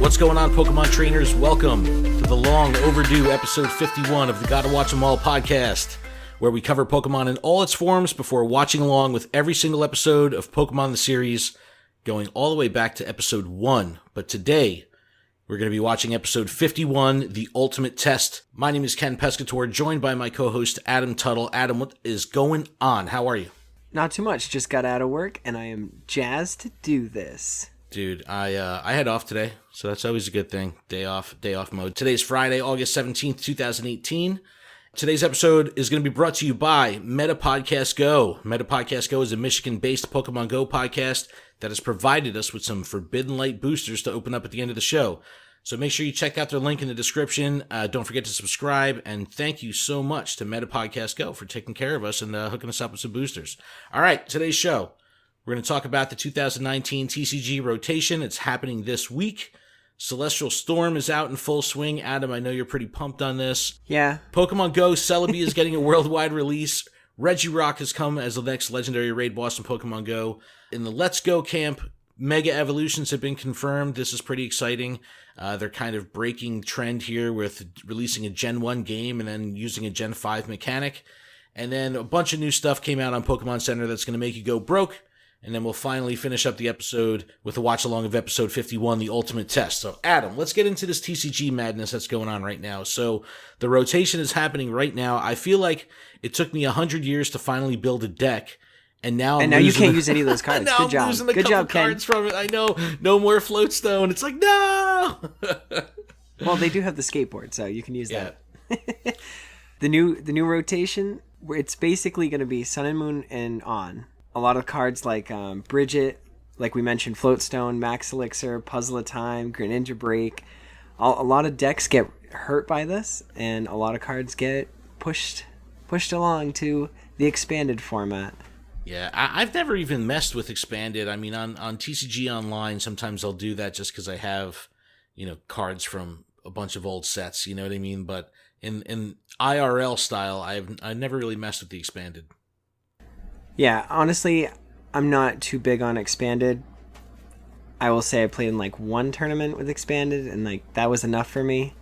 What's going on, Pokemon trainers? Welcome to the long overdue episode 51 of the Gotta Watch 'Em All podcast, where we cover Pokemon in all its forms before watching along with every single episode of Pokemon the series, going all the way back to episode 1. But today, we're going to be watching episode 51, The Ultimate Test. My name is Ken Pescator, joined by my co-host Adam Tuttle. Adam, what is going on? How are you? Not too much. Just got out of work, and I am jazzed to do this. Dude, I had off today, so that's always a good thing. Day off mode. Today's Friday, August 17th, 2018. Today's episode is going to be brought to you by Meta Podcast Go. Meta Podcast Go is a Michigan-based Pokemon Go podcast that has provided us with some Forbidden Light boosters to open up at the end of the show. So make sure you check out their link in the description. Don't forget to subscribe, and thank you so much to Meta Podcast Go for taking care of us and hooking us up with some boosters. All right, today's show. We're going to talk about the 2019 TCG Rotation. It's happening this week. Celestial Storm is out in full swing. Adam, I know you're pretty pumped on this. Yeah. Pokemon GO Celibi is getting a worldwide release. Regirock has come as the next legendary raid boss in Pokemon GO. In the Let's Go camp, Mega Evolutions have been confirmed. This is pretty exciting. They're kind of breaking trend here with releasing a Gen 1 game and then using a Gen 5 mechanic. And then a bunch of new stuff came out on Pokémon Center that's going to make you go broke. And then we'll finally finish up the episode with a watch-along of episode 51, The Ultimate Test. So, Adam, let's get into this TCG madness that's going on right now. So, the rotation is happening right now. I feel like it took me 100 years to finally build a deck. And now you can't use any of those cards. Good job. Good job, Ken. Cards from it. I know. No more Floatstone. It's like, no! Well, they do have the skateboard, so you can use that. The new rotation, it's basically going to be Sun and Moon and on. A lot of cards like Bridget, like we mentioned, Floatstone, Max Elixir, Puzzle of Time, Greninja Break. A lot of decks get hurt by this, and a lot of cards get pushed along to the expanded format. Yeah, I've never even messed with expanded. I mean, on TCG Online, sometimes I'll do that just because I have, cards from a bunch of old sets. You know what I mean? But in IRL style, I've never really messed with the expanded. Yeah, honestly, I'm not too big on expanded. I will say I played in one tournament with expanded, and that was enough for me.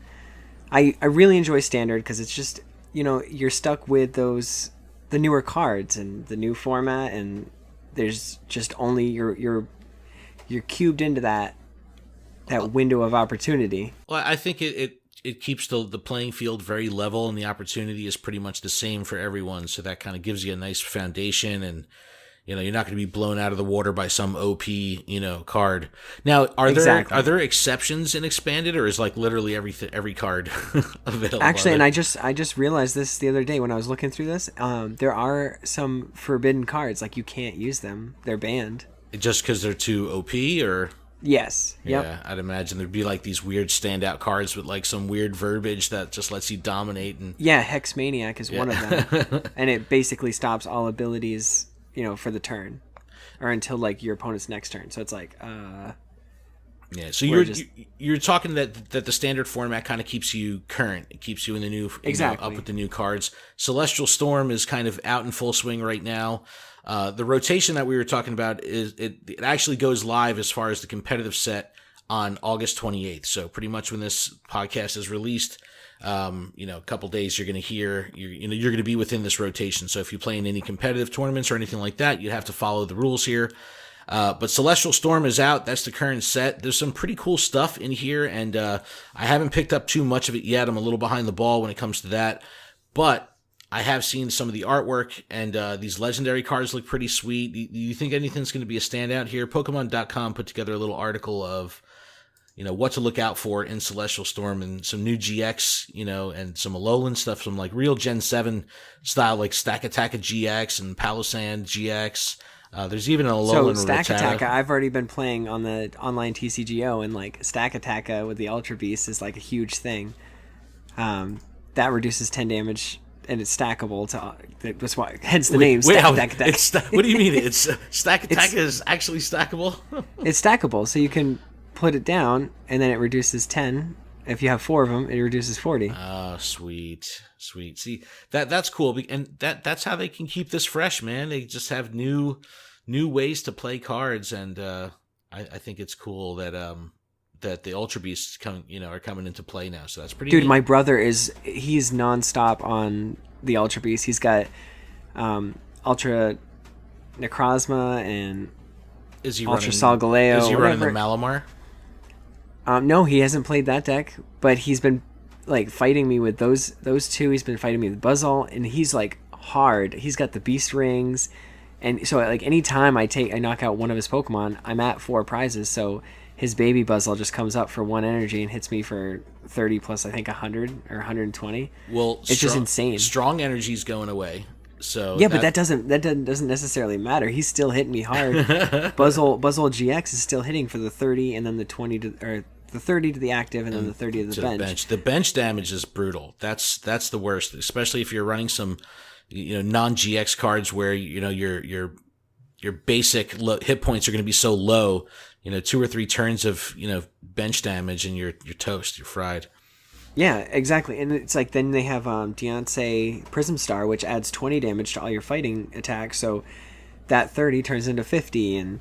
I really enjoy standard because it's just, you're stuck with the newer cards and the new format, and there's just only you're cubed into that window of opportunity. Well, I think it keeps the playing field very level, and the opportunity is pretty much the same for everyone. So that kind of gives you a nice foundation, and you're not going to be blown out of the water by some OP card. Now, are there exceptions in expanded, or is literally every card available? Actually, and I just realized this the other day when I was looking through this. There are some forbidden cards, you can't use them; they're banned. Just because they're too OP, or. Yes. Yep. Yeah, I'd imagine there'd be these weird standout cards with some weird verbiage that just lets you dominate. And yeah, Hex Maniac is one of them, and it basically stops all abilities, for the turn, or until your opponent's next turn. So it's yeah. So you're talking that the standard format kind of keeps you current. It keeps you in the new exactly up with the new cards. Celestial Storm is kind of out in full swing right now. The rotation that we were talking about it actually goes live as far as the competitive set on August 28th. So pretty much when this podcast is released, a couple days you're going to hear you're going to be within this rotation. So if you play in any competitive tournaments or anything like that, you'd have to follow the rules here. But Celestial Storm is out. That's the current set. There's some pretty cool stuff in here, and I haven't picked up too much of it yet. I'm a little behind the ball when it comes to that, but I have seen some of the artwork, and these legendary cards look pretty sweet. Do you think anything's going to be a standout here? Pokemon.com put together a little article of, what to look out for in Celestial Storm, and some new GX, and some Alolan stuff, some real Gen 7 style, Stack Attacka GX and Palossand GX. There's even an Alolan Stack Attacka, I've already been playing on the online TCGO, and Stack Attacka with the Ultra Beast is a huge thing. That reduces 10 damage. And it's stackable that's why, hence the name. Stack Attack. What do you mean? It's Stack Attack is actually stackable? It's stackable, so you can put it down, and then it reduces 10. If you have 4 of them, it reduces 40. Oh, sweet. See, that's cool, and that's how they can keep this fresh, man. They just have new ways to play cards, and I think it's cool that that the Ultra Beasts are coming into play now. So that's pretty. Dude, neat. my brother he's nonstop on the Ultra Beast. He's got Ultra Necrozma and Ultra Solgaleo. Is he running the Malamar? No, he hasn't played that deck, but he's been like fighting me with those two. He's been fighting me with Buzzle, and he's like hard. He's got the Beast Rings, and so like anytime I knock out one of his Pokemon, I'm at 4 prizes. So his baby Buzzle just comes up for 1 energy and hits me for 30 plus I think 100 or 120. Well, it's just insane. Strong energy's going away. So yeah, but that doesn't necessarily matter. He's still hitting me hard. Buzzle GX is still hitting for the 30 and then the 20 or the 30 to the active and then the 30 to the bench. The bench damage is brutal. That's the worst, especially if you're running some non-GX cards where your basic hit points are going to be so low. 2 or 3 turns of bench damage and you're toast. You're fried. Yeah, exactly. And it's like then they have Deontay Prism Star, which adds 20 damage to all your fighting attacks. So that 30 turns into 50, and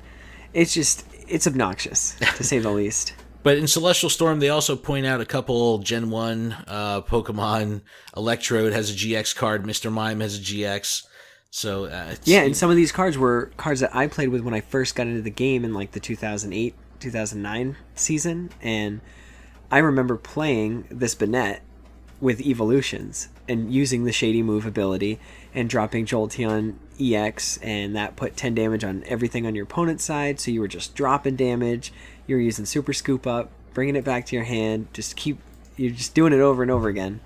it's obnoxious to say the least. But in Celestial Storm, they also point out a couple Gen 1 Pokemon. Electrode has a GX card. Mr. Mime has a GX. So and some of these cards were cards that I played with when I first got into the game in like the 2008, 2009 season. And I remember playing this Banette with Evolutions and using the Shady Move ability and dropping Jolteon EX, and that put 10 damage on everything on your opponent's side. So you were just dropping damage. You were using Super Scoop Up, bringing it back to your hand. You're just doing it over and over again.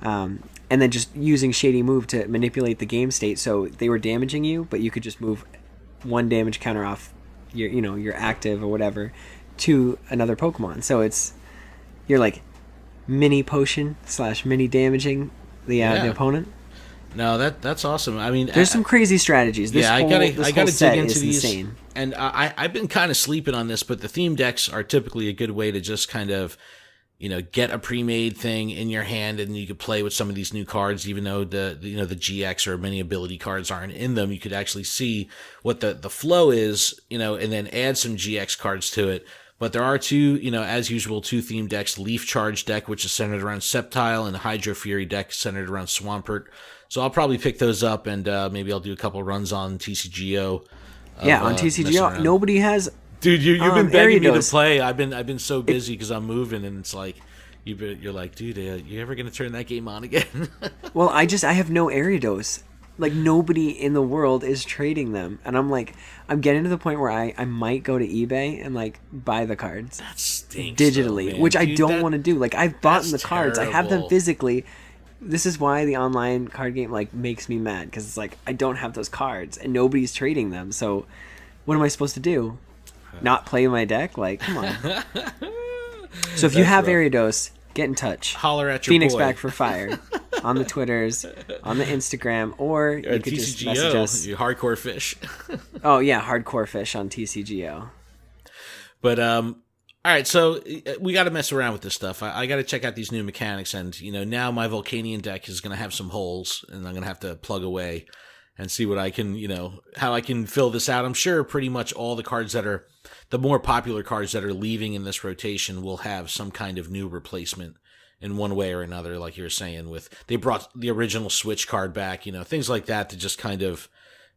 And then just using Shady Move to manipulate the game state. So they were damaging you, but you could just move 1 damage counter off your active or whatever to another Pokemon. So you're like mini potion / mini damaging the opponent. No, that's awesome. I mean, there's some crazy strategies. I gotta dig into these. Insane. And I've been kind of sleeping on this, but the theme decks are typically a good way to just kind of, get a pre-made thing in your hand, and you could play with some of these new cards, even though the GX or many ability cards aren't in them. You could actually see what the flow is, and then add some GX cards to it. But there are 2, as usual, 2 theme decks: Leaf Charge deck, which is centered around Sceptile, and the Hydro Fury deck centered around Swampert. So I'll probably pick those up, and maybe I'll do a couple runs on TCGO. On TCGO, nobody has. Dude, you've been begging me to play. I've been so busy because I'm moving, and it's like you're like, dude, you ever gonna turn that game on again? Well, I have no Ariados. Like, nobody in the world is trading them, and I'm getting to the point where I might go to eBay and like buy the cards. That stinks digitally, though, which I don't want to do. Like, I've bought the cards, terrible. I have them physically. This is why the online card game like makes me mad, because it's like I don't have those cards and nobody's trading them. So what am I supposed to do? Not play my deck? Like, come on. So if you have Ariados, get in touch. Holler at your Phoenix boy. Back for Fire on the Twitters, on the Instagram, or you could just message us. You hardcore fish. Oh yeah, hardcore fish on TCGO. But all right, so we got to mess around with this stuff. I got to check out these new mechanics, and now my Volcanion deck is going to have some holes, and I'm going to have to plug away and see what I can, how I can fill this out. I'm sure pretty much all the cards that are the more popular cards that are leaving in this rotation will have some kind of new replacement in one way or another. Like you were saying, they brought the original Switch card back, things like that to just kind of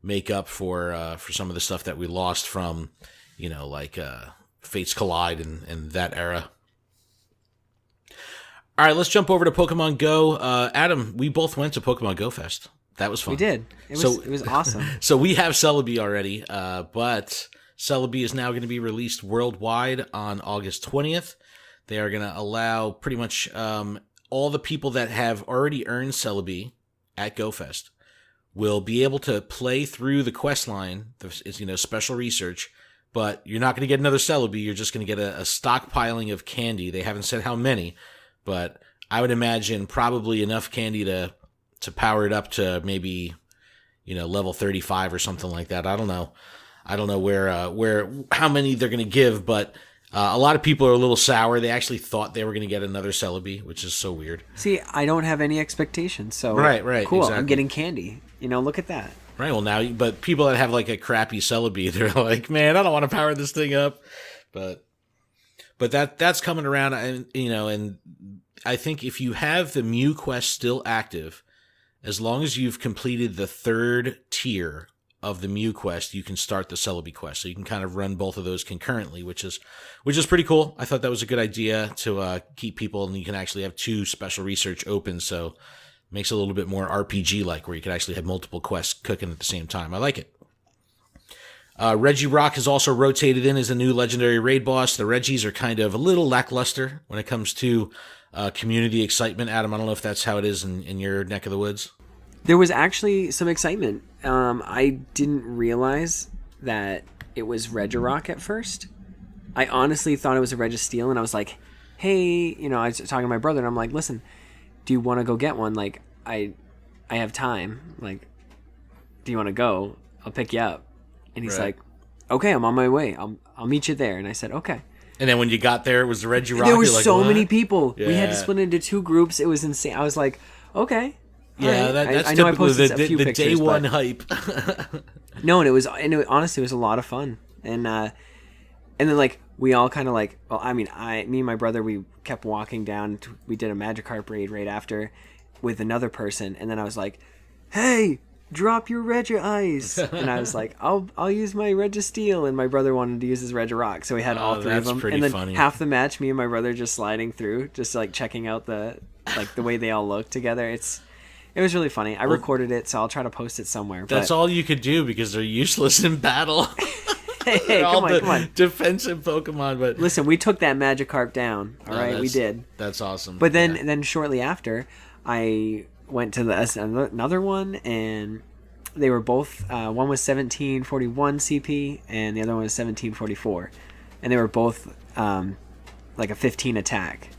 make up for some of the stuff that we lost from, like Fates Collide and that era. All right, let's jump over to Pokemon Go. Adam, we both went to Pokemon Go Fest. That was fun. We did. It was awesome. So we have Celebi already, but Celebi is now going to be released worldwide on August 20th. They are going to allow pretty much all the people that have already earned Celebi at GoFest will be able to play through the quest line, special research, but you're not going to get another Celebi. You're just going to get a stockpiling of candy. They haven't said how many, but I would imagine probably enough candy to power it up to maybe, level 35 or something like that. I don't know how many they're going to give, but a lot of people are a little sour. They actually thought they were going to get another Celebi, which is so weird. See, I don't have any expectations, so right, cool. Exactly. I'm getting candy. Look at that. Right. Well, but people that have like a crappy Celebi, they're like, man, I don't want to power this thing up. But But that's coming around, and and I think if you have the Mew quest still active, as long as you've completed the 3rd tier of the Mew quest, you can start the Celebi quest. So you can kind of run both of those concurrently, which is pretty cool. I thought that was a good idea to keep people, and you can actually have 2 special research open, so it makes it a little bit more RPG-like, where you can actually have multiple quests cooking at the same time. I like it. Regirock has also rotated in as a new legendary raid boss. The Regis are kind of a little lackluster when it comes to community excitement. Adam, I don't know if that's how it is in your neck of the woods. There was actually some excitement. I didn't realize that it was Regirock at first. I honestly thought it was a Registeel, and I was like, hey, I was talking to my brother, and I'm like, listen, do you want to go get one? Like, I have time. Like, do you want to go? I'll pick you up. And he's like, okay, I'm on my way. I'll meet you there. And I said, okay. And then when you got there, it was the Regirock. There were so many people. Yeah. We had to split into 2 groups. It was insane. I was like, okay. Yeah, that's I know I posted a few pictures, day one hype. No, and honestly, it was a lot of fun. And then like we all kind of like, well, I mean, me and my brother, we kept walking down. We did a Magikarp raid right after with another person, and then I was like, hey, drop your Regice. And I was like, I'll use my Registeel, and my brother wanted to use his Regirock, so we had all 3 of them. And then funny. Half the match, me and my brother just sliding through, just like checking out the way they all look together. It was really funny. I recorded it, so I'll try to post it somewhere. That's all you could do because they're useless in battle. Hey, come on. Defensive Pokemon, but listen, we took that Magikarp down. All right, we did. That's awesome. But then shortly after, I went to another one, and they were both. One was 1741 CP, and the other one was 1744, and they were both like a 15 attack.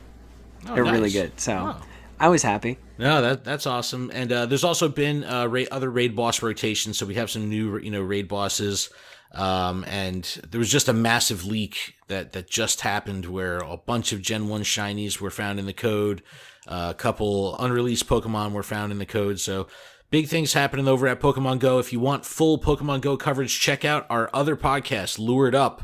They're really good. So I was happy. No, that's awesome. And there's also been other raid boss rotations, so we have some new raid bosses. And there was just a massive leak that just happened where a bunch of Gen 1 shinies were found in the code. A couple unreleased Pokemon were found in the code. So big things happening over at Pokemon Go. If you want full Pokemon Go coverage, check out our other podcast, Lured Up,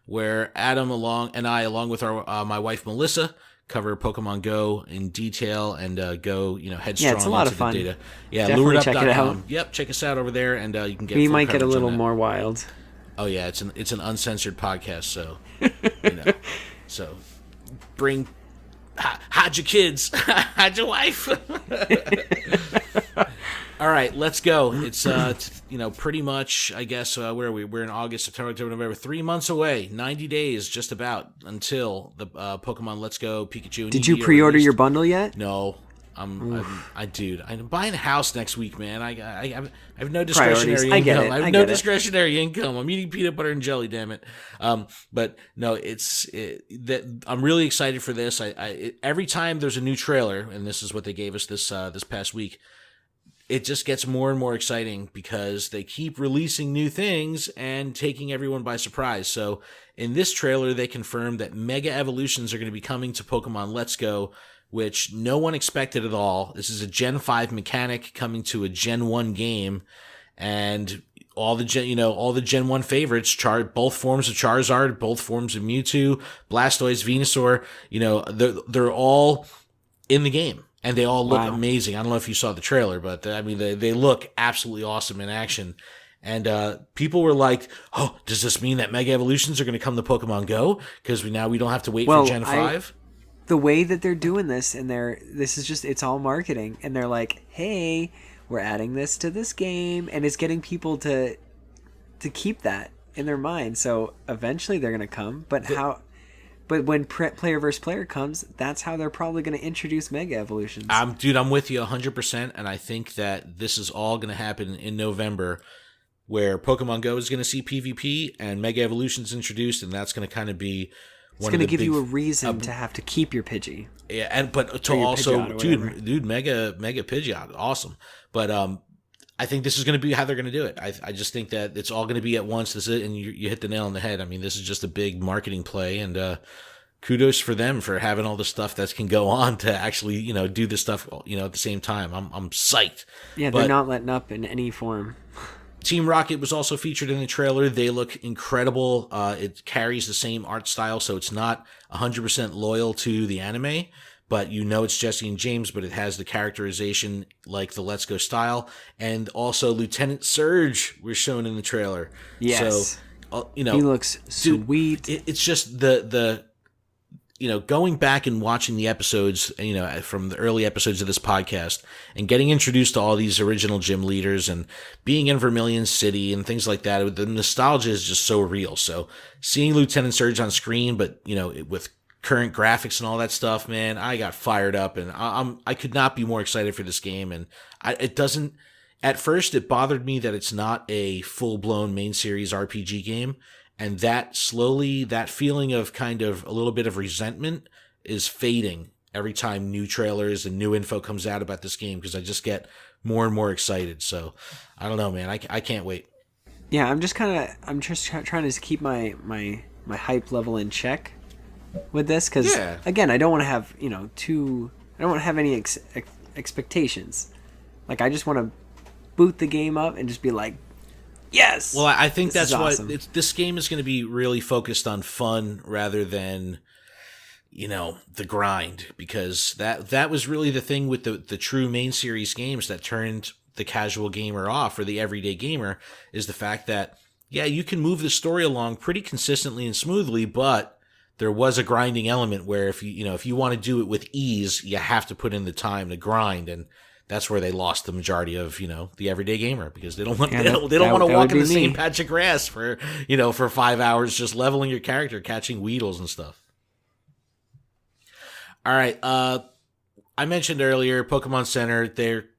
where Adam and I, along with my wife Melissa, cover Pokemon Go in detail and go headstrong. Yeah, it's a lot of fun. Data. Yeah, definitely check it out. Yep, check us out over there, and you can get. We might get a little more wild. Oh yeah, it's an uncensored podcast, so so hide your kids, hide your wife. All right, let's go. It's pretty much, I guess, where are we? We're in August, September, October, November. 3 months away, 90 days just about until the Pokemon Let's Go Pikachu. Did you pre-order your bundle yet? No. I'm buying a house next week, man. I have no discretionary income. I get it. I have no discretionary income. I'm eating peanut butter and jelly, damn it. But no, I'm really excited for this. Every time there's a new trailer, and this is what they gave us this past week, it just gets more and more exciting because they keep releasing new things and taking everyone by surprise. So in this trailer, they confirmed that Mega Evolutions are going to be coming to Pokemon Let's Go, which no one expected at all. This is a Gen 5 mechanic coming to a Gen 1 game, and all the Gen 1 favorites, both forms of Charizard, both forms of Mewtwo, Blastoise, Venusaur, they're all in the game, and they all look amazing. I don't know if you saw the trailer, but they look absolutely awesome in action. And people were like, "Oh, does this mean that Mega Evolutions are going to come to Pokemon Go? Because we don't have to wait for Gen 5?" The way that they're doing this, and it's all marketing, and they're like, hey, we're adding this to this game, and it's getting people to keep that in their mind. So eventually they're going to come, but when player versus player comes, that's how they're probably going to introduce Mega Evolutions. I'm with you 100%, and I think that this is all going to happen in November, where Pokemon Go is going to see PvP and Mega Evolutions introduced, and that's going to kind of be it's going to give you a reason to have to keep your Pidgey. Yeah, but to also, dude, Mega Pidgeot, awesome. But I think this is going to be how they're going to do it. I just think that it's all going to be at once. This is, and you hit the nail on the head. I mean, this is just a big marketing play, and kudos for them for having all the stuff that can go on to actually, do this stuff, at the same time. I'm psyched. Yeah, they're not letting up in any form. Team Rocket was also featured in the trailer. They look incredible. It carries the same art style, so it's not 100% loyal to the anime, but you know it's Jesse and James, but it has the characterization like the Let's Go style. And also Lieutenant Surge was shown in the trailer. Yes. So, he looks sweet. It's just the going back and watching the episodes, from the early episodes of this podcast and getting introduced to all these original gym leaders and being in Vermilion City and things like that, the nostalgia is just so real. So seeing Lieutenant Surge on screen, but, with current graphics and all that stuff, man, I got fired up and I could not be more excited for this game. And at first it bothered me that it's not a full blown main series RPG game. And that feeling of kind of a little bit of resentment is fading every time new trailers and new info comes out about this game, because I just get more and more excited. So I don't know, man. I can't wait. Yeah, I'm just trying to keep my hype level in check with this, because again, I don't want to have I don't want to have any expectations. Like, I just want to boot the game up and just be like, yes. Well, I think that's awesome. This game is going to be really focused on fun rather than, the grind, because that was really the thing with the true main series games that turned the casual gamer off, or the everyday gamer, is the fact that, you can move the story along pretty consistently and smoothly, but there was a grinding element where if you want to do it with ease, you have to put in the time to grind, and that's where they lost the majority of, the everyday gamer, because they don't want to walk in the same patch of grass for 5 hours just leveling your character, catching Weedles and stuff. All right. I mentioned earlier, Pokémon Center, they're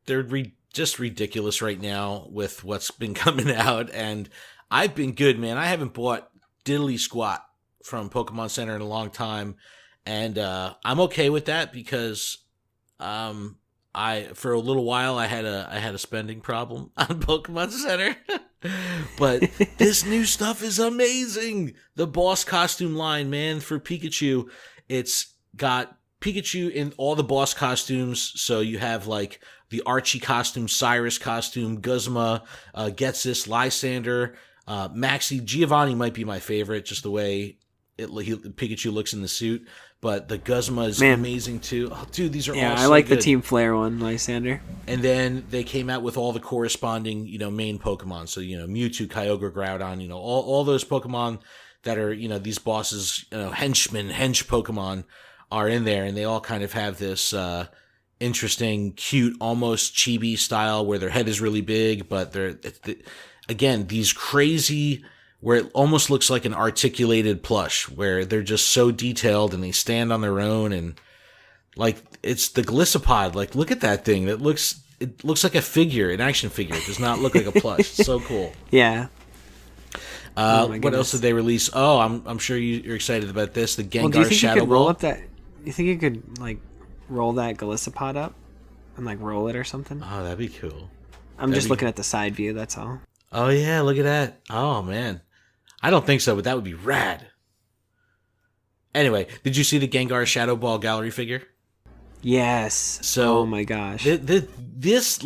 just ridiculous right now with what's been coming out, and I've been good, man. I haven't bought diddly squat from Pokémon Center in a long time, and I'm okay with that, because for a little while I had a spending problem on Pokemon Center, but this new stuff is amazing. The boss costume line, man, for Pikachu, it's got Pikachu in all the boss costumes. So you have like the Archie costume, Cyrus costume, Guzma, Ghetsis, Lysander, Maxie. Giovanni might be my favorite, just the way Pikachu looks in the suit. But the Guzma is amazing too. Oh, dude, these are all so I like good. the Team Flare one, Lysander. And then they came out with all the corresponding, main Pokemon. So, Mewtwo, Kyogre, Groudon, all those Pokemon that are, these bosses, hench Pokemon are in there. And they all kind of have this interesting, cute, almost chibi style where their head is really big. But again, these crazy, where it almost looks like an articulated plush, where they're just so detailed and they stand on their own, and like it's the Gliscopod. Like, look at that thing. It looks like a figure, an action figure. It does not look like a plush. It's so cool. Yeah. What else did they release? Oh, I'm sure you're excited about this. The Gengar do you think Shadow you could Ball. roll up that? You think you could like roll that Gliscopod up and like roll it or something? Oh, that'd be cool. I'm just looking at the side view. That's all. Oh yeah, look at that. Oh man. I don't think so, but that would be rad. Anyway, did you see the Gengar Shadow Ball gallery figure? Yes. So, oh my gosh. This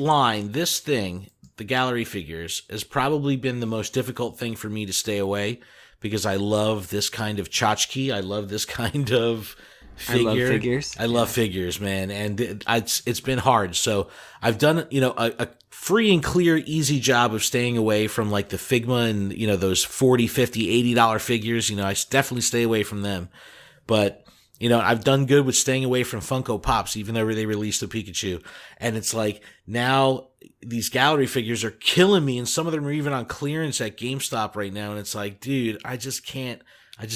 thing, the gallery figures, has probably been the most difficult thing for me to stay away, because I love this kind of tchotchke. I love this kind of figure. I love figures. I love figures, man. And it's been hard. So I've done, a free and clear, easy job of staying away from like the Figma and, those $40, $50, $80 figures. I definitely stay away from them. But, I've done good with staying away from Funko Pops, even though they released the Pikachu. And it's like, now these gallery figures are killing me, and some of them are even on clearance at GameStop right now. And it's like, dude, I just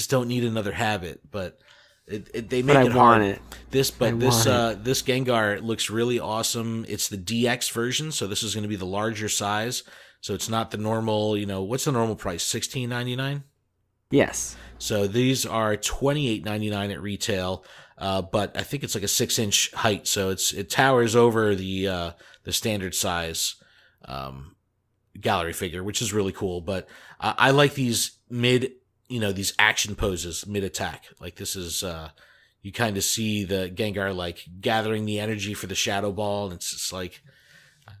don't need another habit. But they make it hard. This Gengar looks really awesome. It's the DX version, so this is going to be the larger size. So it's not the normal, what's the normal price? $16.99? Yes. So these are $28.99 at retail, but I think it's like a 6-inch height, so it towers over the standard size gallery figure, which is really cool. But I like these these action poses mid-attack. Like, this is, you kind of see the Gengar, like, gathering the energy for the Shadow Ball, and it's just like,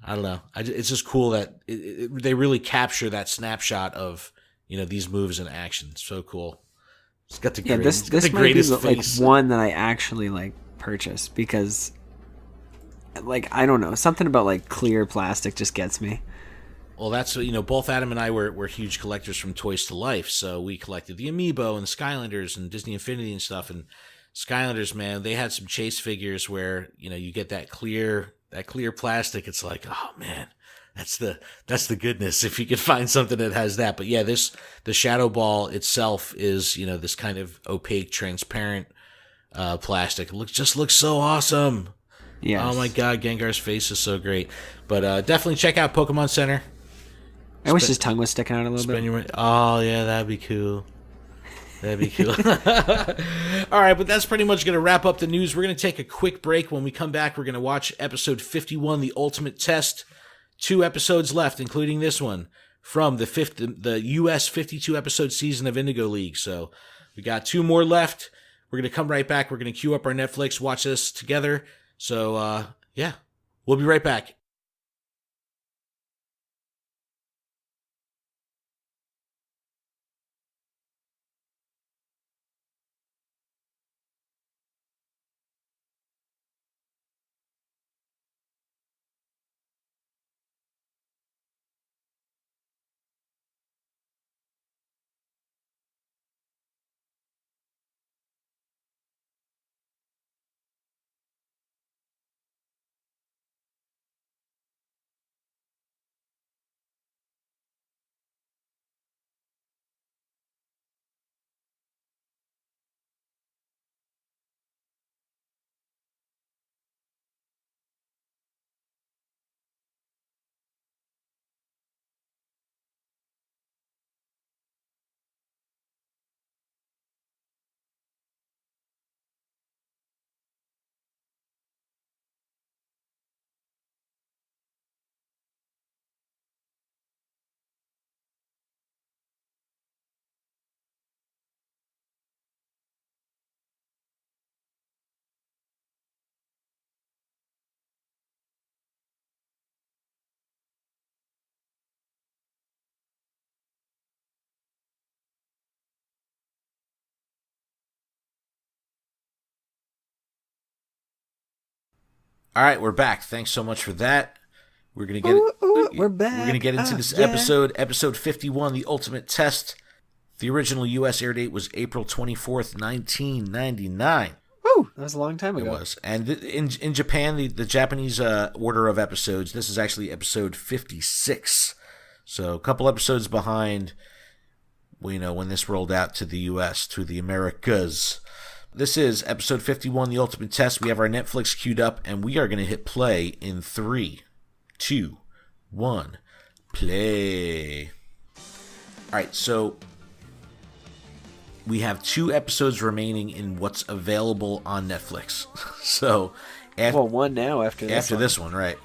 I don't know. It's just cool that they really capture that snapshot of these moves in action. So cool. It's got the this the might be face. like one that I actually like purchase because like I don't know, something about like clear plastic just gets me. Well, that's both Adam and I were huge collectors from Toys to Life, so we collected the Amiibo and the Skylanders and Disney Infinity and stuff. And Skylanders, man, they had some chase figures where you get that clear plastic. It's like, oh man, that's the goodness if you could find something that has that. But yeah, the Shadow Ball itself is this kind of opaque, transparent plastic. It just looks so awesome. Yes. Oh my god, Gengar's face is so great. But definitely check out Pokémon Center. I wish his tongue was sticking out a little bit. Oh, yeah, that'd be cool. That'd be cool. All right, but that's pretty much going to wrap up the news. We're going to take a quick break. When we come back, we're going to watch episode 51, The Ultimate Test. 2 episodes left, including this one, from the U.S. 52-episode season of Indigo League. So we got 2 more left. We're going to come right back. We're going to queue up our Netflix, watch this together. So, yeah, we'll be right back. All right, we're back. Thanks so much for that. We're gonna get we're back. We're gonna get into this episode 51, The Ultimate Test. The original U.S. air date was April 24th, 1999. Woo! That was a long time ago. It was, and in Japan, the Japanese order of episodes, this is actually episode 56. So a couple episodes behind, when this rolled out to the U.S., to the Americas. This is episode 51, The Ultimate Test. We have our Netflix queued up, and we are going to hit play in 3, 2, 1, play. All right, so we have 2 episodes remaining in what's available on Netflix. So, one now after this one, right?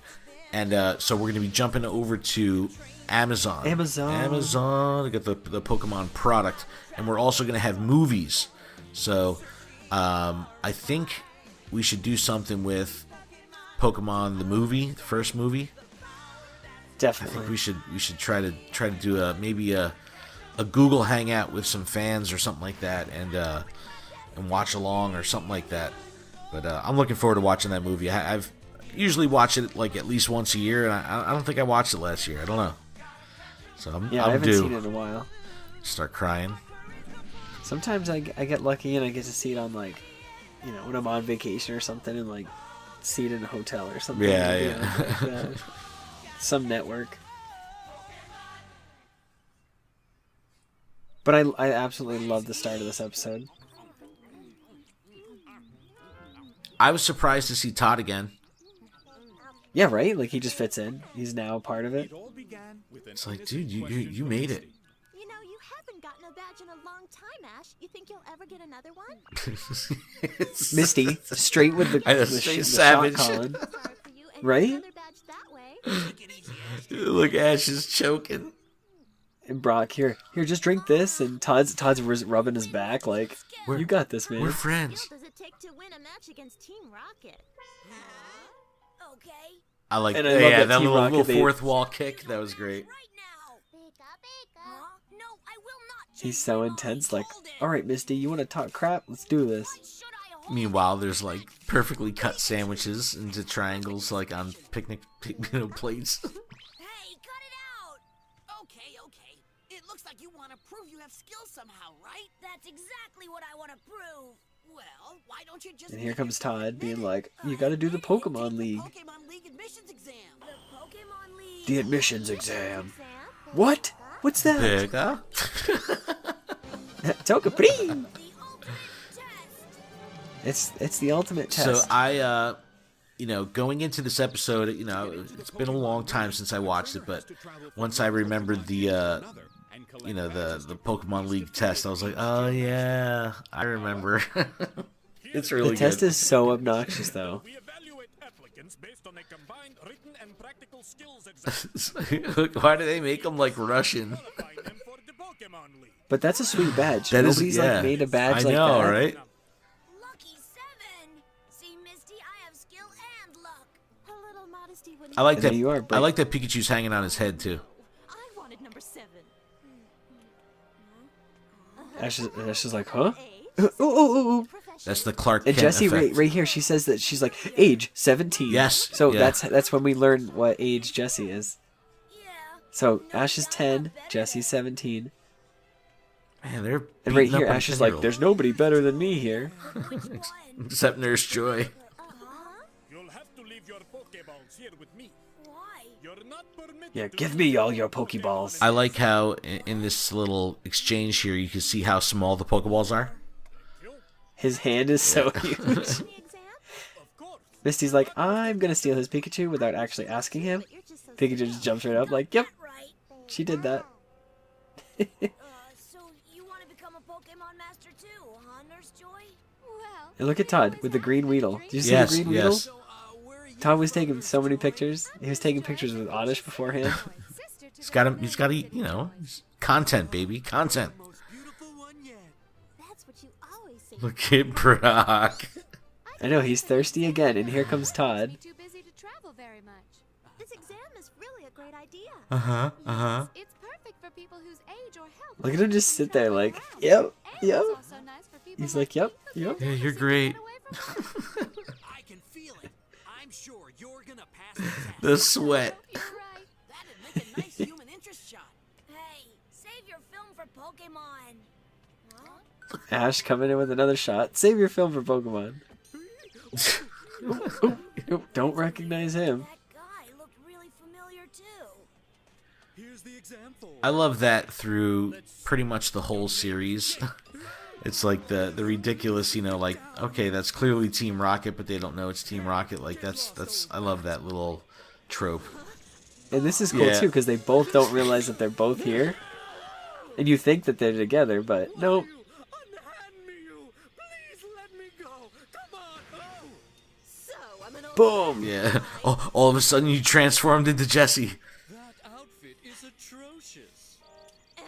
And so we're going to be jumping over to Amazon to get the Pokemon product, and we're also going to have movies. So I think we should do something with Pokemon the movie, the first movie. Definitely. I think we should try to do maybe a Google Hangout with some fans or something like that, and watch along or something like that. But I'm looking forward to watching that movie. I've usually watch it like at least once a year, and I don't think I watched it last year. I don't know. So I haven't seen it in a while. Start crying. Sometimes I get lucky and I get to see it on when I'm on vacation or something, and see it in a hotel or something. Yeah. Some network. But I absolutely love the start of this episode. I was surprised to see Todd again. Yeah, right? He just fits in. He's now a part of it. It's like, dude, you made it. You haven't gotten a badge in a long time, Ash. You think you'll ever get another one? Misty, straight with the savage. Shot calling. Right? Look, Ash is choking. And Brock, here, just drink this. And Todd's rubbing his back you got this, man. We're friends. What does it take to win a match against Team Rocket? Okay. I like And I love that that Team little Rocket, fourth wall kick. That was great. He's so intense. Like, all right, Misty, you want to talk crap? Let's do this. Meanwhile, there's like perfectly cut sandwiches into triangles, like on picnic plates. Hey, cut it out! Okay. It looks like you want to prove you have skills somehow, right? That's exactly what I want to prove. Well, why don't you just... And here comes Todd being like, you got to do the Pokemon League. Pokemon League admissions exam. The Pokemon League... The admissions exam. What? What's that? Bigger. Togepi! The ultimate test. It's the ultimate test. So I, going into this episode, it's been a long time since I watched it, but once I remembered the Pokemon League test, I was like, oh yeah, I remember. It's really the test good. is so obnoxious, though. We evaluate applicants based on a combined written and practical skills exam. Why do they make them like Russian? Qualifying them for the Pokemon League. But that's a sweet badge. That is- Nobody's yeah. like made a badge I like know, that. right? Lucky 7. See, Misty, I have skill and luck. A little modesty wouldn't I like And that. there you are, I Bright. like that Pikachu's hanging on his head too. I wanted number 7. Ash is like, huh? Age, Ooh. That's the Clark And Kent Jessie effect. right here, she says that she's like age 17. Yes, So yeah. that's when we learn what age Jessie is. Yeah. So Ash is 10, Jessie's 17, Man, they're and right beating up here on Ash is like, 10-year-olds. "There's nobody better than me here." Except Nurse Joy. You'll have to leave your Pokeballs here with me. Why? You're not permitted Yeah, to give use me all them your in Pokeballs. I like how in this little exchange here, you can see how small the Pokeballs are. His hand is so huge. the exam? Of course. Misty's like, "I'm gonna steal his Pikachu without actually asking him." But you're just so Pikachu just jumps right up, like, "Yep, Right. she did that." So you want to become a Pokemon Master too, huh, Nurse Joy? Well, And look at Todd with the green Weedle. Did you see Yes, the green yes. Weedle? Todd was taking so many pictures. He was taking pictures with Oddish beforehand. my sister to He's got him. He's got to, content, baby, content. That's what you always say. Look at Brock. I know he's thirsty again, and here comes Todd. Too busy to travel very much. This exam is really a great idea. Uh-huh. It's perfect for people whose age or health. Look at him just sit there, like, "Yep, And yep." it's also nice for people He's like like, "Yep, me who yep." can't Yeah, you're seem to great. get away from home. I can feel it. I'm sure you're gonna pass the test. The sweat. You're right. That'd make a nice human interest shot. Hey, save your film for Pokemon. Huh? Ash coming in with another shot. Save your film for Pokemon. Nope, don't recognize him. That guy looked really familiar too. Here's the exam form. I love that through pretty much the whole series. It's like the ridiculous, like, okay, that's clearly Team Rocket, but they don't know it's Team Rocket. Like that's I love that little trope. And this is cool Yeah. too, because they both don't realize that they're both here. And you think that they're together, but nope. Unhand me you! Please let me go! Come on! Oh! So I'm an old Boom! Yeah. All of a sudden you transformed into Jessie. That outfit is atrocious.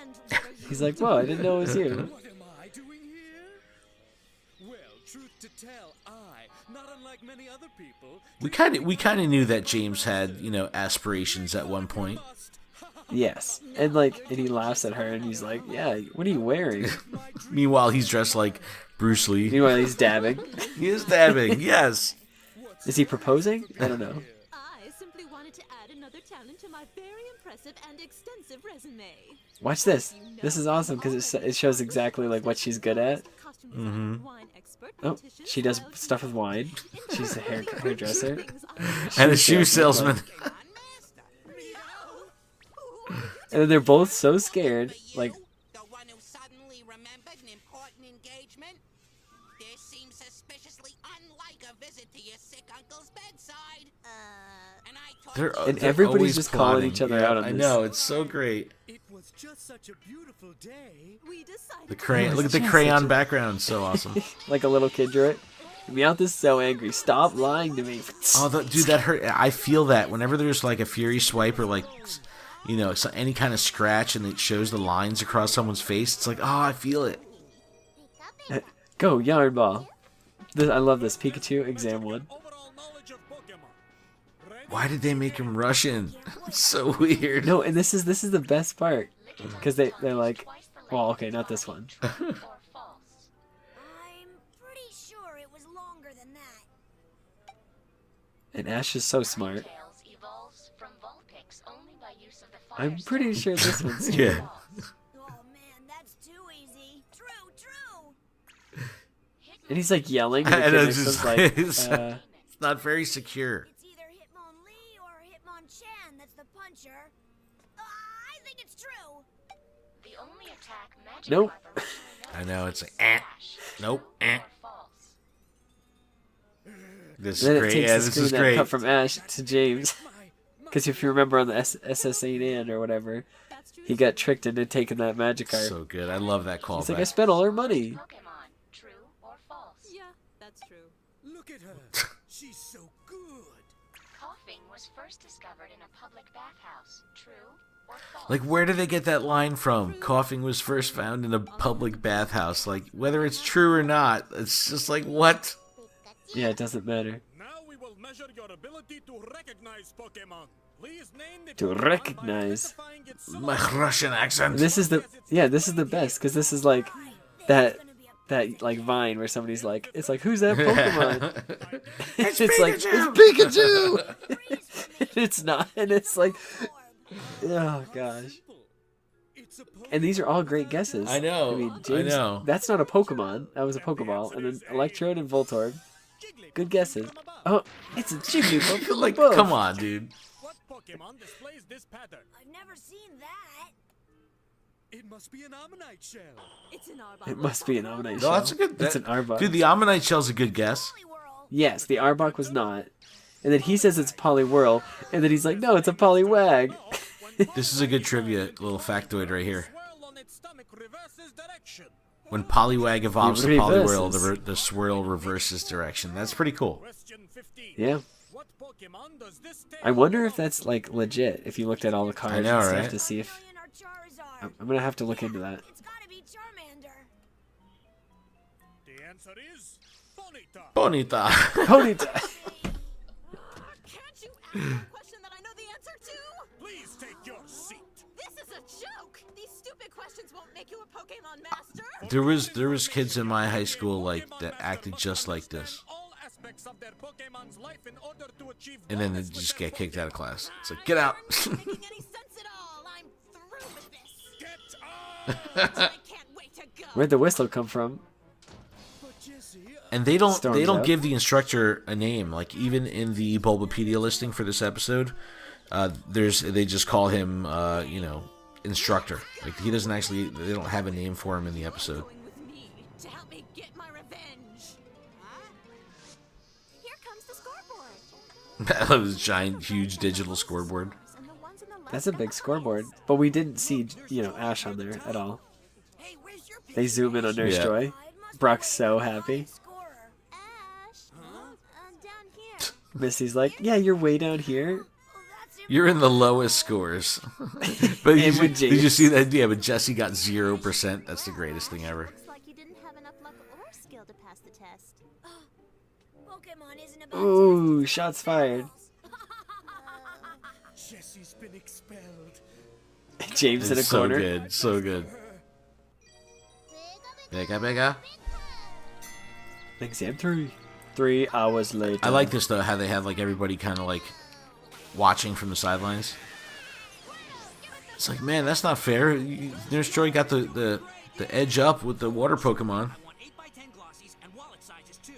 and what are you He's like, "Whoa, I didn't know it was you." What am I doing here? Well, truth to tell, not unlike many other people, We kind of knew that James had, aspirations at one point. Yes. And he laughs at her, and he's like, "Yeah, what are you wearing?" Meanwhile, he's dressed like Bruce Lee. Meanwhile, he's dabbing. He is dabbing. Yes. Is he proposing? I don't know. I simply wanted to add another talent to my very impressive and extensive resume. Watch this. This is awesome because it shows exactly what she's good at. Costume design, wine expert, Oh, beautician, she does stylist, stuff with wine. She's a hairdresser. things I And a shoe salesman. And then they're both so scared. Like, the one who suddenly remembered an important engagement? This seems suspiciously unlike a visit to your sick uncle's bedside. And I thought And They're everybody's always just calling plotting. each other Yeah, out on I this. know, it's so great. It was just such a beautiful day. We decided The to crayon. Look at the crayon background. So awesome. like a little kid drew it. Meowth is so angry. Stop lying to me. Oh, dude, that hurt. I feel that whenever there's like a fury swipe or any kind of scratch and it shows the lines across someone's face, it's like, oh, I feel it. Go, Yarn Ball. I love this. Pikachu, exam 1. Overall knowledge of Pokemon. Ready? Why did they make him Russian? It's so weird. No, and this is the best part. Because they're like, well, okay, not this one. I'm pretty sure it was longer than that. And Ash is so smart. I'm pretty sure this one's true. Yeah. Oh man, that's too easy. True. And he's like yelling. And I the know, kid next to just- him's like, It's not very secure. It's either Hitmonlee or Hitmonchan that's the puncher. I think it's true. nope. I know, it's like, nope, This Then is it great. takes Yeah, the this screen is that great. cut from Ash to James. Because if you remember on the SS8N or whatever, he got tricked into taking that magic card. So good. I love that He's like, I callback. spent all her money. Pokemon, true or false? Yeah, that's true. Look at her. She's so good. Coughing was first discovered in a public bathhouse, true or false? Like, where do they get that line from? Coughing was first found in a public bathhouse. Like, whether it's true or not, it's just like, what? Yeah, it doesn't matter. Now we will measure your ability to recognize Pokemon. Please name the To Pokemon by recognize. identifying its My source. Russian accent. This is the best because this is like that like Vine where somebody's like, it's like, who's that Pokemon? It's It's like, Pikachu! Pikachu. It's not, and it's like, oh gosh. It's a And these are all great guesses. I know, I mean, I James, know. that's not a Pokemon. That was a Pokeball, and then Electrode and Voltorb. Good guesses. Oh, it's a Jigglypuff. Like, Both. come on, dude. What Pokemon displays this pattern? I've never seen that. It must be an Ammonite shell. It's an Arbok. It must be an Ammonite No, shell. that's a good. It's an Arbok. Dude, the Ammonite shell's a good guess. Poliwhirl. Yes, the Arbok was not. And then he says it's Poliwhirl, and then he's like, no, it's a Poliwag. This is a good trivia little factoid right here. Swirl on its stomach reverses direction. When Poliwag evolves to It Poliwhirl, reverses. the swirl reverses direction. That's pretty cool. Question 15. Yeah. What Pokemon does this take? I wonder if that's like legit. If you looked at all the cards know, and stuff right? to see if Brilliant or Charizard? I'm gonna have to look into that. It's gotta be Charmander. The answer is Ponyta. Bonita. Ponyta. Can't you ask a question that I know the answer to? Please take your seat. This is a joke. These stupid questions won't make you a Pokemon master. There was kids in my high school like that acted just like this, All aspects of their Pokemon's life in order to achieve and then they wellness with just their get kicked Pokemon. out of class. It's like, get out. Making any sense at all? I'm through with this. Get out! I can't wait to go. Where'd the whistle come from? But Jesse, And they don't Storms out. give the instructor a name. Like, even in the Bulbapedia listing for this episode, they just call him instructor. Like, he doesn't actually, they don't have a name for him in the episode. Going with me to help me get my revenge. Here comes the scoreboard. That was a giant, huge digital scoreboard. And the ones in the left That's a big scoreboard. But we didn't see, Ash on there at all. Hey, where's your They zoom in on Nurse Yeah. Joy. Brock's so happy. scorer? Ash. Down here. Missy's like, yeah, you're way down here. Oh, that's You're in the lowest scores. But And with did you James. see that? Yeah, but Jesse got 0%. That's the greatest thing ever. Looks like you didn't have enough luck or skill to pass the test. Pokemon isn't about Ooh, shots fired. Jesse's been expelled. James in a It's so corner. good, so good. Bega, bega. Exam 3. 3 hours later. I like this though, how they have like everybody kind of like watching from the sidelines. It's like, man, that's not fair. Nurse Joy got the edge up with the water Pokemon. I want 8x10 glossies and wallet sizes too.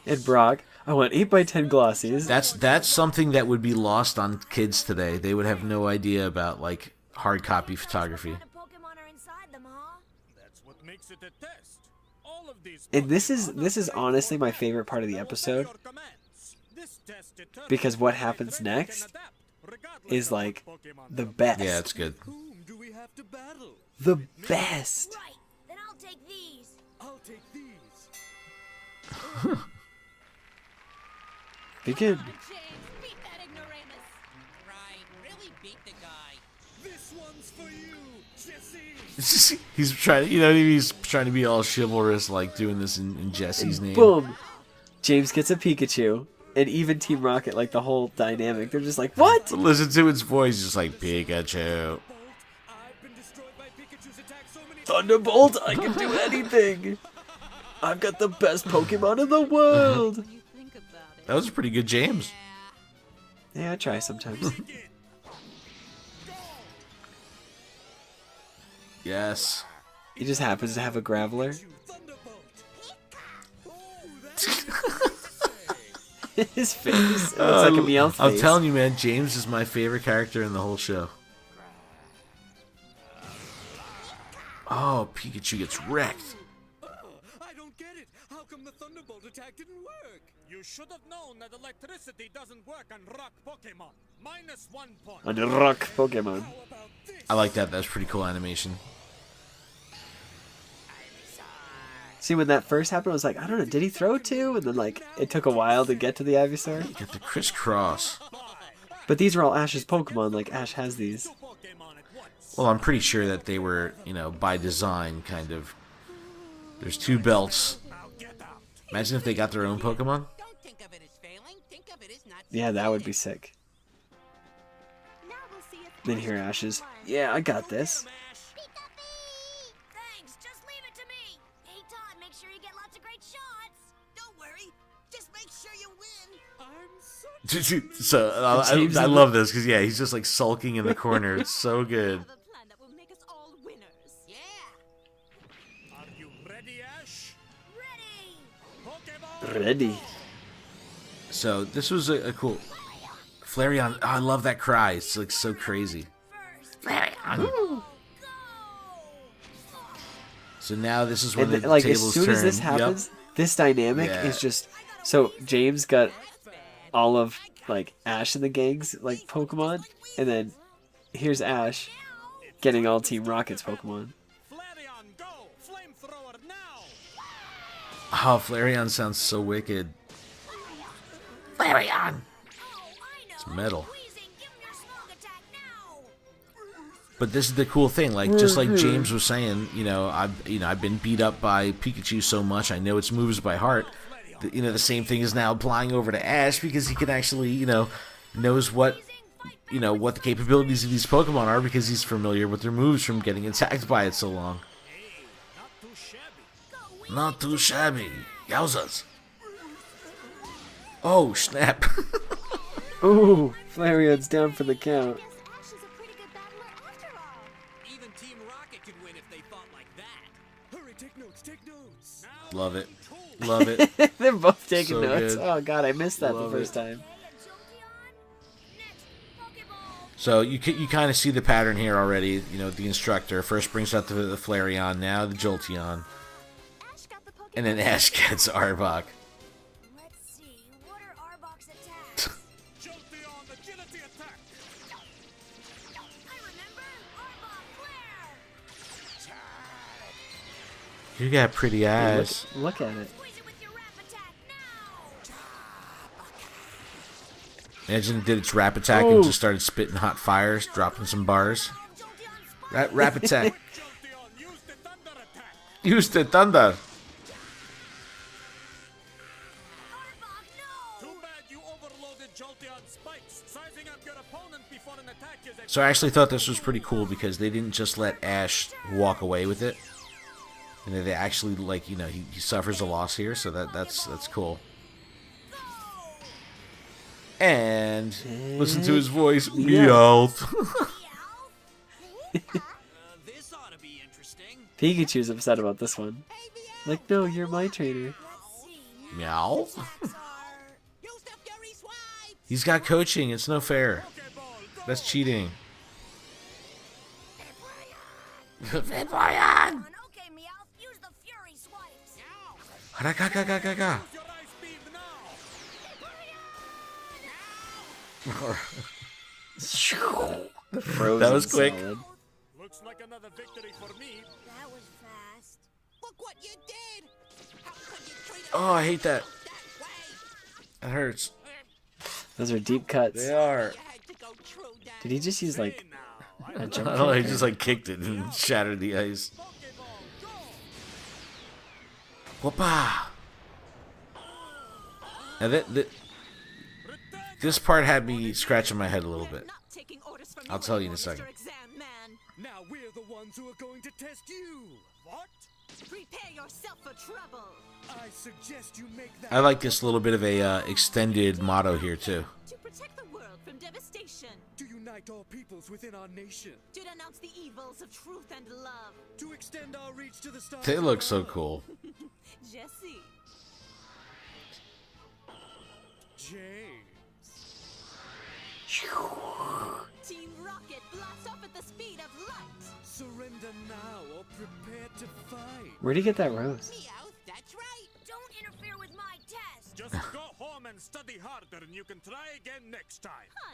And Brock, I want 8x10 glossies. That's something that would be lost on kids today. They would have no idea about like hard copy photography. what kind of Pokemon are inside them, huh? That's what makes it a test. All of these And this Pokemon is honestly my favorite part of the episode. your commands. This test determines Because what how happens trainers next can adapt, regardless is of what like Pokemon the they are. best. Yeah, it's good. Whom do we have to battle? The best. Right. Then I'll take these. I'll take these. Begin. James, beat that ignoramus. Right, really beat the guy. This one's for you, Jesse. He's trying, he's trying to be all chivalrous, like doing this in Jesse's name. Boom. James gets a Pikachu. And even Team Rocket, like the whole dynamic, they're just like, what? Listen to its voice, just like Pikachu. I've been destroyed by Pikachu's attack so many Thunderbolt, I can do anything. I've got the best Pokemon in the world. You think about it. That was a pretty good James. Yeah, I try sometimes. Yes. He just happens to have a Graveler. His face. It looks like a Meowth face. I'm telling you, man, James is my favorite character in the whole show. Oh, Pikachu gets wrecked. I don't get it. How come the Thunderbolt attack didn't work? You should have known that electricity doesn't work on rock Pokemon. -1 point. On the rock Pokemon. How about this? I like that. That's pretty cool animation. See, when that first happened, I was like, I don't know, did he throw two? And then, like, it took a while to get to the Ivysaur. You get the crisscross. But these are all Ash's Pokemon, like, Ash has these. Pokemon at once. Well, I'm pretty sure that they were, you know, by design, kind of. There's 2 belts. Now get out. Imagine if they got their own Pokemon. Don't think of it as failing. Think of it as not. Yeah, that would be sick. Now we'll see if Then here Ash is, yeah, I got this. Thanks, just leave it to me. Hey, Todd, make sure you get lots of great shots. Don't worry, just make sure you win. I'm such So James I in love this because yeah, he's just like sulking in the corner. It's so good. Have a plan that will make us all winners. Yeah. Are you ready, Ash? Ready. Pokeball. Ready. So this was a cool Flareon. Oh, I love that cry. It's like so crazy. Flareon. So now this is when And the like, tables as soon turn. as this happens, this dynamic Yeah. is just... So, James got all of, like, Ash and the gang's, like, Pokemon. And then here's Ash getting all Team Rocket's Pokemon. Flareon, go! Flamethrower now! Oh, Flareon sounds so wicked. Flareon. Oh, I know. It's metal. Wheezing, give him your smog attack now. But this is the cool thing, like just like James was saying, I've been beat up by Pikachu so much, I know its moves by heart. The same thing is now applying over to Ash because he can actually, knows what the capabilities of these Pokemon are because he's familiar with their moves from getting attacked by it so long. Not too shabby. Not too shabby. Yowzas. Oh, snap. Ooh, Flareon's down for the count. guess Ash is a pretty good battler after all. Even Team Rocket could win if they fought like that. Hurry, take notes, take notes. Now, Love it. Love it. They're both taking So notes. good. Oh god, I missed that Love the first it. time. Next, Pokeball. So you kind of see the pattern here already. The instructor first brings out the Flareon, now the Jolteon, Ash got the Pokemon. and then Ash gets Arbok. Let's see, what are Arbok's attacks? Jolteon, agility attack. I remember. Arbok, flare. You got pretty eyes. Look at it. Squeeze it with your rap attack now. Imagine it did its rap attack and just started spitting hot fires, dropping some bars. Jolteon spike. Rap attack. Jolteon, use the thunder attack. Use the thunder. Arbok, no. Too bad you overloaded Jolteon spikes. Sizing up your opponent before an attack is a So I actually thought this was pretty cool because they didn't just let Ash walk away with it. And they actually, he suffers a loss here, so that's cool. And listen to his voice. Meowth. This ought to be interesting. Pikachu's upset about this one. Like, no, you're my trainer. Meow. Use the Fury Swipe. He's got coaching. It's no fair. That's cheating. Vaporeon. Okay, Meowth, use the Fury Swipes. Harakakakaka. your ice beam now. Frozen That was quick. solid. Looks like another victory for me. That was fast. Look what you did. How could you treat us Oh, I hate that. that way? That hurts. Those are deep cuts. They are. You had to go true, Dad. Did he just use, Hey like, now, a jump Oh, he kick? just kicked it and shattered the ice. Pokeball, go. Whoopa. Now This part had me scratching my head a little We're bit. not taking orders from I'll tell you in a anymore, second. Mr. Exam Man. Now we're the ones who are going to test you. What? Prepare yourself for trouble. I suggest you make that. I like this little bit of a extended motto here too. To protect the world from devastation. To unite all peoples within our nation. To denounce the evils of truth and love. To extend our reach to the stars. They look so above. cool. Jesse. James. Team Rocket blasts off at the speed of light. Surrender now or prepare to fight. Where'd he get that rose? Meow, that's right. Don't interfere with my test. Just go home and study harder and you can try again next time.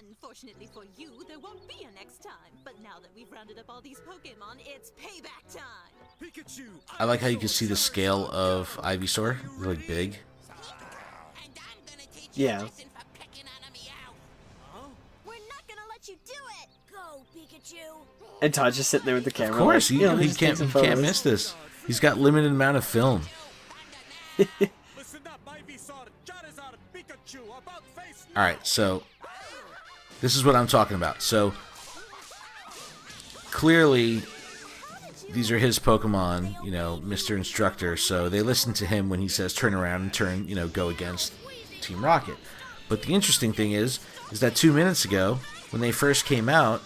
Unfortunately for you, there won't be a next time. But now that we've rounded up all these Pokemon, it's payback time. Pikachu. I like how you can see the scale of Ivysaur. Really big. And I'm gonna teach you Yeah. a lesson for picking on a Meow. We're not gonna let you do it. Go, Pikachu. And Todd's just sitting there with the camera. Of course, like, he, let me he just take can't some he can't photos. miss this. He's got limited amount of film. Listen up, Ivysaur, Charizard, Pikachu, about face now. All right, so this is what I'm talking about. So clearly, these are his Pokemon, you know, Mr. Instructor. So they listen to him when he says turn around and turn, you know, go against Team Rocket. But the interesting thing is that 2 minutes ago, when they first came out,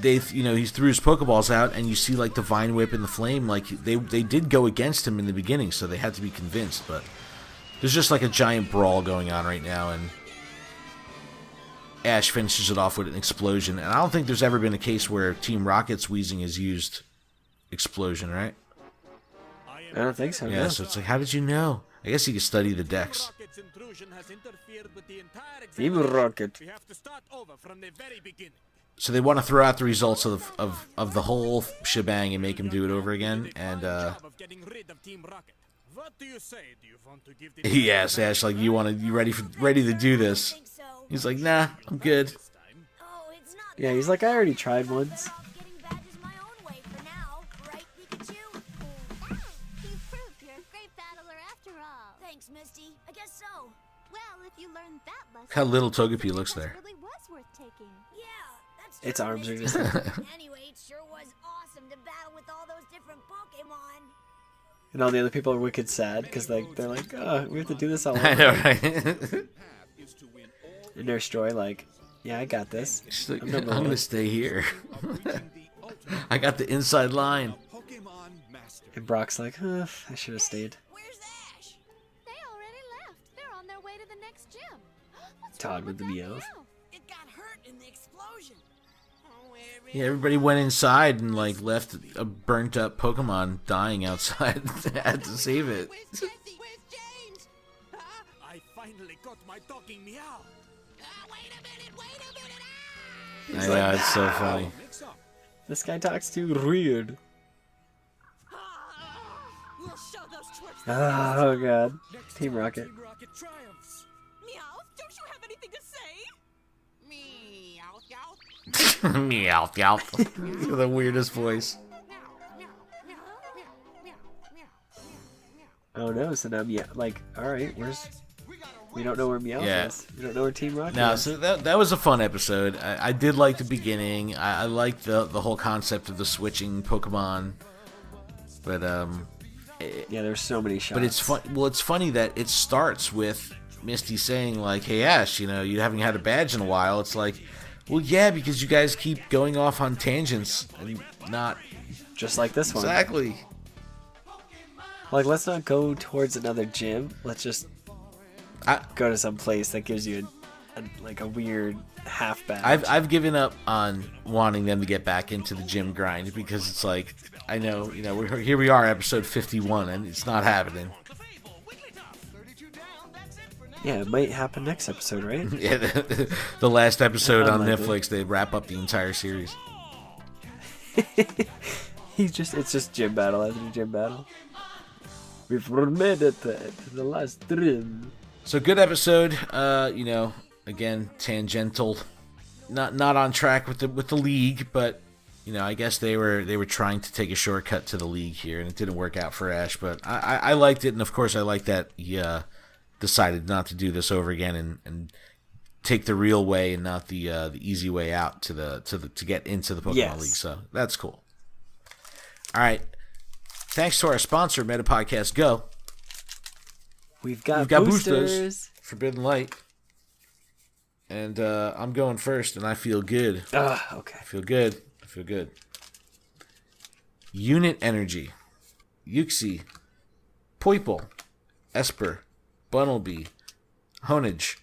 he threw his Pokeballs out, and you see like the Vine Whip and the Flame, like they did go against him in the beginning, so they had to be convinced. But there's just like a giant brawl going on right now, and Ash finishes it off with an explosion. And I don't think there's ever been a case where Team Rocket's Weezing has used explosion, right? I don't think so. Yeah, no. so it's like, how did you know? I guess you could study the decks. Rocket's intrusion has interfered with the entire Team examination. Rocket. We have to start over from the very beginning. So they want to throw out the results of the whole shebang and make him do it over again. And Job of getting rid of Team Rocket. What do you say? Do you want to give the he asked Ash, like, you ready to do this? Think so. He's like, nah, I'm good. Oh, it's not. Yeah, he's like, I already tried once. About getting badges my own way for now, right, Pikachu? You proved you're a great battler after all. Thanks, Misty. I guess so. Well, if you learned that lesson, Look how little Togepi looks there. really was worth taking. Yeah, that's true. Its arms are Misty. just. Anyway, it sure was awesome to battle with all those different Pokemon. And all the other people are wicked sad because they're like, oh, we have to do this all I over. know, right? And Nurse Joy like, yeah, I got this. She's like, I'm I'm number gonna one. stay here. I got the inside line. And Brock's like, I should have stayed. Where's Ash? They already left. They're on their way to the next gym. What's Todd wrong with the that meows. meow? It got hurt in the explosion. Yeah, everybody went inside and like left a burnt up Pokemon dying outside. They had to save it. Where's Jesse? Where's James? Huh? I finally got my talking meow. Wait a minute, wait a minute. Ah! I know, it's so funny. This guy talks too weird. We'll show those twerps. Oh god. Team Rocket. Team Rocket triumphs. Meowth, don't you have anything to say? Meow, meow, Meow, meow. The weirdest voice. meow, meow, meow, meow, meow, meow, meow. Oh no, so now like, alright, we don't know where Meowth Yeah. is. We don't know where Team Rocket No, is. so that was a fun episode. I did like the beginning. I liked the whole concept of the switching Pokemon. But Yeah, there's so many shots. But it's fun. Well, it's funny that it starts with Misty saying like, "Hey Ash, you haven't had a badge in a while." It's like, well, yeah, because you guys keep going off on tangents and not Just like this one. exactly. Like, let's not go towards another gym. Let's just go to some place that gives you a weird half badge. I've given up on wanting them to get back into the gym grind because it's like, I know, here we are, episode 51, and it's not happening. Yeah, it might happen next episode, right? Yeah, the last episode on Unlikely. Netflix, they wrap up the entire series. It's just gym battle after gym battle. We've made it to the last gym. So good episode. Again, tangential, not on track with the league, but I guess they were trying to take a shortcut to the league here, and it didn't work out for Ash. But I liked it, and of course I like that he decided not to do this over again and take the real way and not the easy way out to get into the Pokemon League. So that's cool. All right. Thanks to our sponsor, Meta Podcast Go. We've got boosters. Forbidden Light. And I'm going first, and I feel good. Okay. I feel good. Unit Energy. Uxie. Poipole. Esper. Bunnelby. Honage.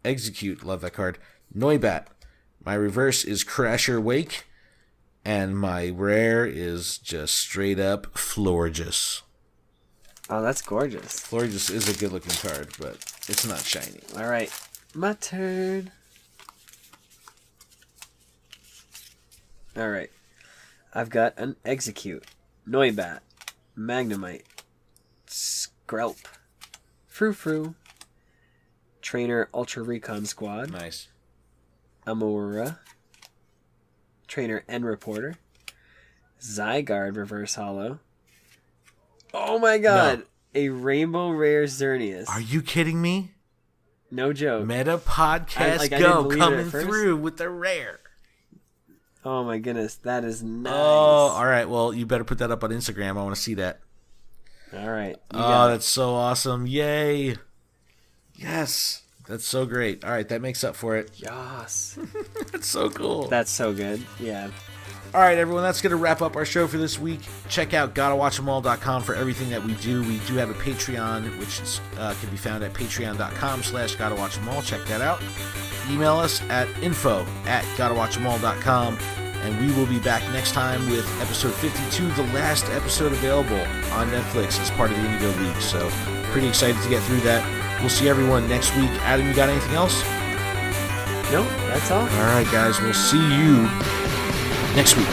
Execute. Love that card. Noibat. My reverse is Crasher Wake. And my rare is just straight up Florges. Oh, that's gorgeous. Florges is a good looking card, but it's not shiny. All right. My turn. All right. I've got an Execute. Noibat. Magnemite. Skrelp. Frou-Frou. Trainer Ultra Recon Squad. Nice. Amora. Trainer N Reporter. Zygarde Reverse Hollow. Oh my god! No. A Rainbow Rare Xerneas. Are you kidding me? No joke. Meta Podcast Go coming through with the rare. Oh my goodness, that is nice. Oh, alright, well, you better put that up on Instagram. I want to see that. Alright. Oh, that's so awesome. Yay. Yes. That's so great. Alright, that makes up for it. Yes. That's so cool. That's so good. Yeah. Alright, everyone, that's going to wrap up our show for this week. Check out GottaWatchEmAll.com for everything that we do. We do have a Patreon, which is, can be found at patreon.com/GottaWatchEmAll. Check that out. Email us at info@GottaWatchEmAll.com. And we will be back next time with episode 52, the last episode available on Netflix as part of the Indigo League. So, pretty excited to get through that. We'll see everyone next week. Adam, you got anything else? Nope, that's all. All right, guys. We'll see you next week.